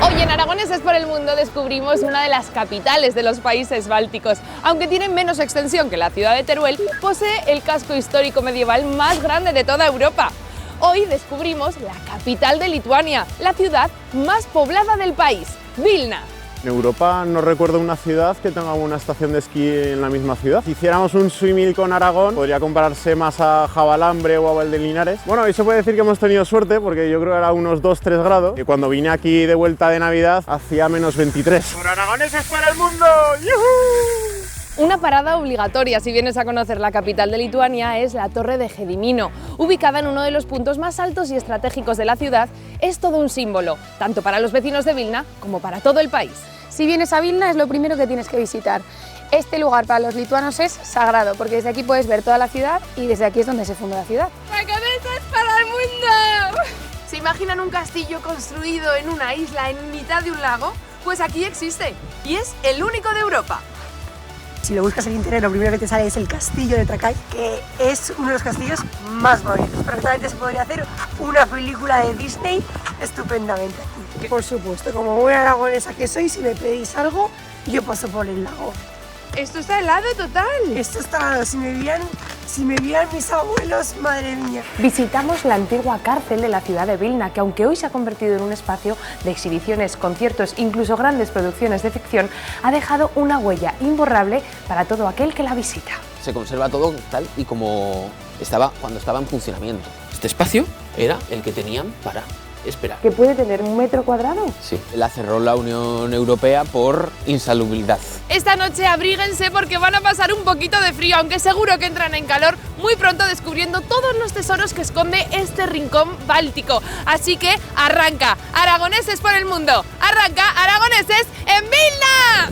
Hoy en Aragoneses por el Mundo descubrimos una de las capitales de los países bálticos. Aunque tiene menos extensión que la ciudad de Teruel, posee el casco histórico medieval más grande de toda Europa. Hoy descubrimos la capital de Lituania, la ciudad más poblada del país, Vilna. En Europa no recuerdo una ciudad que tenga una estación de esquí en la misma ciudad. Si hiciéramos un símil con Aragón, podría compararse más a Javalambre o a Valdelinares. Bueno, hoy se puede decir que hemos tenido suerte porque yo creo que era unos 2-3 grados y cuando vine aquí de vuelta de Navidad hacía menos 23. ¡Por Aragoneses para el mundo! ¡Yujú! Una parada obligatoria si vienes a conocer la capital de Lituania es la Torre de Gedimino. Ubicada en uno de los puntos más altos y estratégicos de la ciudad, es todo un símbolo, tanto para los vecinos de Vilna como para todo el país. Si vienes a Vilna es lo primero que tienes que visitar. Este lugar para los lituanos es sagrado porque desde aquí puedes ver toda la ciudad y desde aquí es donde se fundó la ciudad. ¡Aragoneses para el mundo! ¿Se imaginan un castillo construido en una isla en mitad de un lago? Pues aquí existe y es el único de Europa. Si lo buscas en internet, lo primero que te sale es el castillo de Trakai, que es uno de los castillos más bonitos. Perfectamente se podría hacer una película de Disney estupendamente aquí. Por supuesto, como buena aragonesa que soy, si me pedís algo, yo paso por el lago. Esto está helado total. Esto está helado, si me vieran mis abuelos, madre mía. Visitamos la antigua cárcel de la ciudad de Vilna, que aunque hoy se ha convertido en un espacio de exhibiciones, conciertos, incluso grandes producciones de ficción, ha dejado una huella imborrable para todo aquel que la visita. Se conserva todo tal y como estaba cuando estaba en funcionamiento. Este espacio era el que tenían para esperar. ¿Que puede tener 1 metro cuadrado? Sí, la cerró la Unión Europea por insalubridad. Esta noche abríguense porque van a pasar un poquito de frío, aunque seguro que entran en calor muy pronto descubriendo todos los tesoros que esconde este rincón báltico. Así que arranca Aragoneses por el Mundo, arranca Aragoneses en Vilna.